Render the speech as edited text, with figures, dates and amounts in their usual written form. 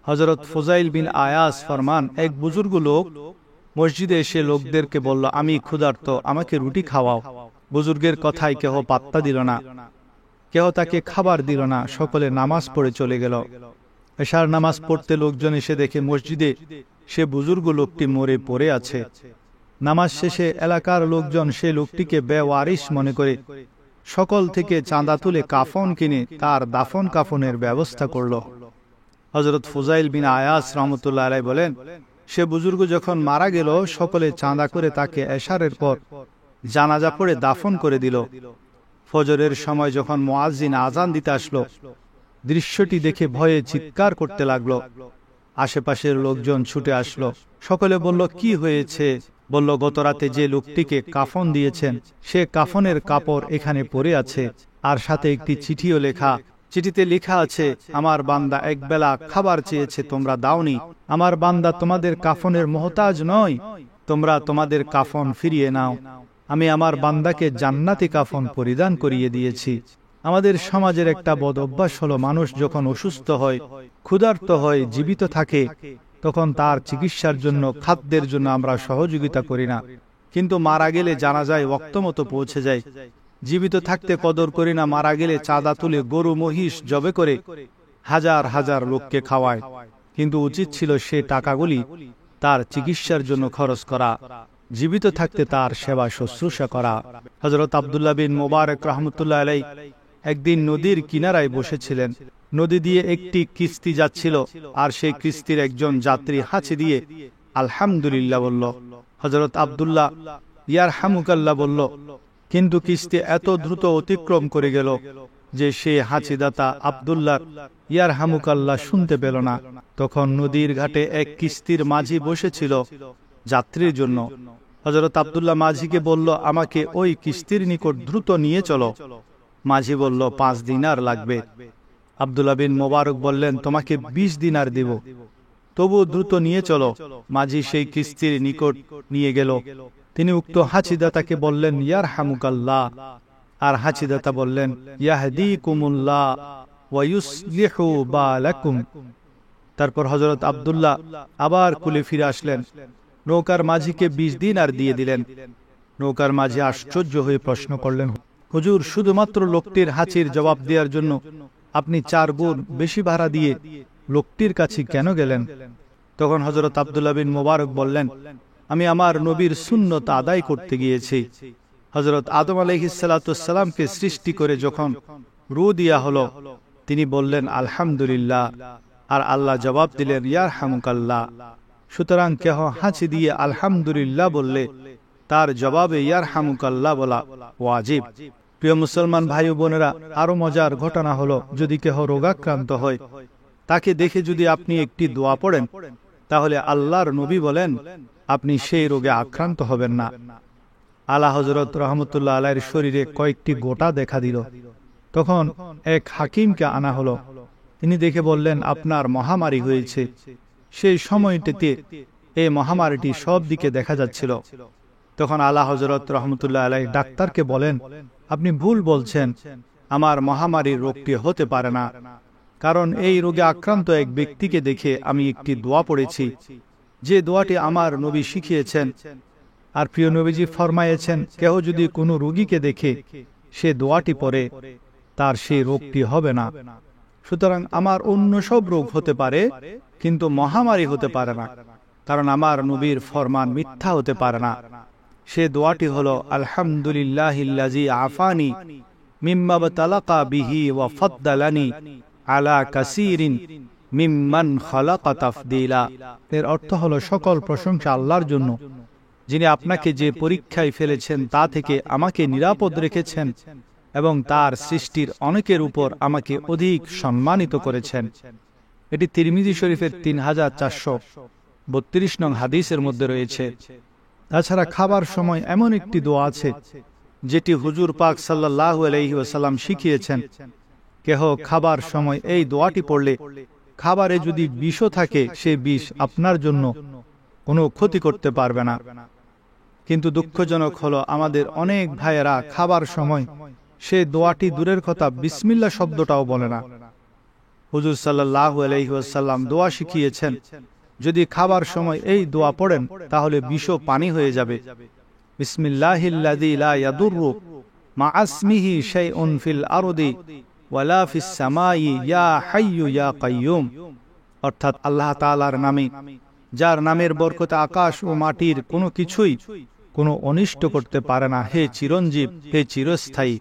হযরত ফুজাইল বিন আয়াস ফরমান, এক বুজুর্গ লোক মসজিদে এসে লোকদেরকে বলল, আমি ক্ষুধার্ত, আমাকে রুটি খাওয়াও। বুজুর্গের কথায় কেহ পাত্তা দিল না, কেহ তাকে খাবার দিল না। সকলে নামাজ পড়ে চলে গেল। এশার নামাজ পড়তে লোকজন এসে দেখে মসজিদে সে বুজুর্গ লোকটি মরে পড়ে আছে। নামাজ শেষে এলাকার লোকজন সে লোকটিকে বেওয়ারিশ মনে করে সকল থেকে চাঁদা তুলে কাফন কিনে তার দাফন কাফনের ব্যবস্থা করল। হযরত ফুজাইল বিন আয়াস রাহমাতুল্লাহ আলাইহি বলেন, সে বুজুর্গ যখন মারা গেল, সকলে চাঁদা করে তাকে এশারের পর জানাজা পড়ে দাফন করে দিল। ফজরের সময় যখন মুয়াজ্জিন আযান দিতে আসলো, দৃশ্যটি দেখে ভয়ে চিৎকার করতে লাগলো। আশেপাশের লোকজন ছুটে আসলো। সকলে বলল, কি হয়েছে? বলল, গত রাতে যে লোকটিকে কাফন দিয়েছেন সে কাফনের কাপড় এখানে পড়ে আছে, আর সাথে একটি চিঠিও লেখা। চিঠিতে লেখা আছে, আমার বান্দা একবেলা খাবার চেয়েছে, তোমরা দাওনি। আমার বান্দা তোমাদের কাফনের মুহতাজ নয়, তোমরা তোমাদের কাফন ফিরিয়ে নাও। আমি আমার বান্দাকে জান্নাতি কাফন পরিধান করিয়ে দিয়েছি। আমাদের সমাজের একটা বদ অভ্যাস হলো, মানুষ যখন অসুস্থ হয়, ক্ষুধার্ত হয়, জীবিত থাকে, তখন তার চিকিৎসার জন্য, খাদ্যের জন্য আমরা সহযোগিতা করি না, কিন্তু মারা গেলে জানাজায় ওয়াক্তমতো পৌঁছে যায়। জীবিত থাকতে কদর করি না, মারা গেলে চাঁদা তুলে গরু মহিষ জবে করে হাজার হাজার লোককে খাওয়ায়। কিন্তু উচিত ছিল সে টাকাগুলি তার চিকিৎসার জন্য খরচ করা, জীবিত থাকতে তার সেবা শুশ্রূষা করা। হযরত আব্দুল্লাহ বিন মুবারক রাহমাতুল্লাহ আলাইহি একদিন নদীর কিনারায় বসেছিলেন। নদী দিয়ে একটি কিস্তি যাচ্ছিল, আর সেই কিস্তির একজন যাত্রী হাঁচি দিয়ে আলহামদুলিল্লাহ বলল। হযরত আব্দুল্লাহ ইয়ারহামুকাল্লাহ বলল, কিন্তু কিস্তি এত দ্রুত অতিক্রম করে গেল যে সে হাঁচিদাতা আব্দুল্লাহ ইয়ারহামুকাল্লাহ শুনতে পেল না। তখন নদীর ঘাটে এক কিস্তির মাঝি বসেছিল যাত্রীর জন্য। হযরত আব্দুল্লাহ মাঝিকে বলল, আমাকে ওই কিস্তির নিকট দ্রুত নিয়ে চলো। মাঝি বলল, 5 দিনার লাগবে। আব্দুল্লাহ বিন মুবারক বললেন, তোমাকে 20 দিনার দেব, তবু দ্রুত নিয়ে চলো। মাঝি সেই কিস্তির নিকট নিয়ে গেল। তিনি উক্ত হাঁচিদাতাকে বললেন, ইয়ারহামুকাল্লাহ, আর হাঁচিদাতা বললেন, ইয়াহদিকুমুল্লাহ ওয়া ইউসলিহু বালাকুম। তারপর হযরত আব্দুল্লাহ আবার কুলে ফিরে আসলেন, নৌকার মাঝিকে 20 দিনার দিয়ে দিলেন। নৌকার মাঝি আশ্চর্য হয়ে প্রশ্ন করলেন, হুজুর, শুধুমাত্র লোকটির হাঁচির জবাব দেওয়ার জন্য আপনি 4 গুণ বেশি ভাড়া দিয়ে লোকটির কাছে কেন গেলেন? তখন হযরত আব্দুল্লাহ বিন মুবারক বললেন, আমি আমার নবীর সুন্নত আদায় করতে গিয়েছি। হযরত আদম আলাইহিস সালাতুস সালামকে সৃষ্টি করে যখন রূহ দেয়া হলো, তিনি বললেন আলহামদুলিল্লাহ, আর আল্লাহ জবাব দিলেন ইয়ারহামুকাল্লাহ। সুতরাং কেহ হাঁচি দিয়ে আলহামদুলিল্লাহ বললে তার জবাবে ইয়ারহামুকাল্লাহ বলা ওয়াজিব। প্রিয় মুসলমান ভাই ও বোনেরা, আরো মজার ঘটনা হলো, যদি কেহ রোগাক্রান্ত হয়, তাকে দেখে যদি আপনি একটি দোয়া পড়েন, তাহলে আল্লাহর নবী বলেন আপনি সেই রোগে আক্রান্ত হবেন না। আলা হযরত রাহমাতুল্লাহ আলাইহির শরীরে কয়েকটি গোটা দেখা দিল। তখন এক হাকিমকে আনা হলো। তিনি দেখে বললেন, আপনার মহামারী হয়েছে। সেই সময়টিতে এই মহামারীটি সব দিকে দেখা যাচ্ছিল। তখন আলা হযরত রাহমাতুল্লাহ আলাইহি ডাক্তারকে বলেন, আপনি ভুল বলছেন, আমার মহামারীর রোগটি হতে পারে না, কারণ এই রোগে আক্রান্ত এক ব্যক্তিকে দেখে আমি একটি দোয়া পড়েছি, যে দোয়াটি আমার নবী শিখিয়েছেন। আর প্রিয় নবীজি ফরমায়েছেন, কেহ যদি কোনো রোগীকে দেখে সে দোয়াটি পড়ে, তার সেই রোগটি হবে না। সুতরাং আমার অন্য সব রোগ হতে পারে, কিন্তু মহামারী হতে পারে না, কারণ আমার নবীর ফরমান মিথ্যা হতে পারে না। সে দোয়াটি হলো, আলহামদুলিল্লাহিল্লাযী আফানি মিম্মা বাতালাকা বিহি ওয়া ফাদ্দালানি আলা কাসীরিন মিম্মান খালাকা তাফদীলা। এর অর্থ হলো, সকল প্রশংসা আল্লাহর জন্য, যিনি আপনাকে যে পরীক্ষায় ফেলেছেন তা থেকে আমাকে নিরাপদ রেখেছেন এবং তার সৃষ্টির অনেকের উপর আমাকে অধিক সম্মানিত করেছেন। এটি তিরমিজি শরীফের 3432 নং হাদিসের মধ্যে রয়েছে। তাছাড়া খাবার সময় এমন একটি দোয়া আছে যেটি হুজুর পাক সাল্লাল্লাহু আলাইহি ওয়াসাল্লাম শিখিয়েছেন। কেহ খাবার সময় এই দোয়াটি পড়লে খাবারে যদি বিষও থাকে, সে বিষ আপনার জন্য কোনো ক্ষতি করতে পারবে না। কিন্তু দুঃখজনক হলো, আমাদের অনেক ভাইয়েরা খাবার সময় সে দোয়াটি দূরের কথা বিসমিল্লাহ শব্দটাও বলে না। হুজুর সাল্লাল্লাহু আলাইহি ওয়াসাল্লাম দোয়া শিখিয়েছেন, যদি খাবার সময় এই দোয়া পড়েন তাহলে বিষও পানি হয়ে যাবে। বিসমিল্লাহিল্লাযী লা ইয়াদুররু মা আসমিহি শাইউন ফিল আরদি ওয়ালা ফিস সামাই ইয়া হাইয়্যু ইয়া কাইয়্যুম, অর্থাৎ আল্লাহ তাআলার নামে, যার নামের বরকতে আকাশ ও মাটির কোনো কিছুই কোনো অনিষ্ট করতে পারে না। হে চিরঞ্জীব, হে চিরস্থায়ী,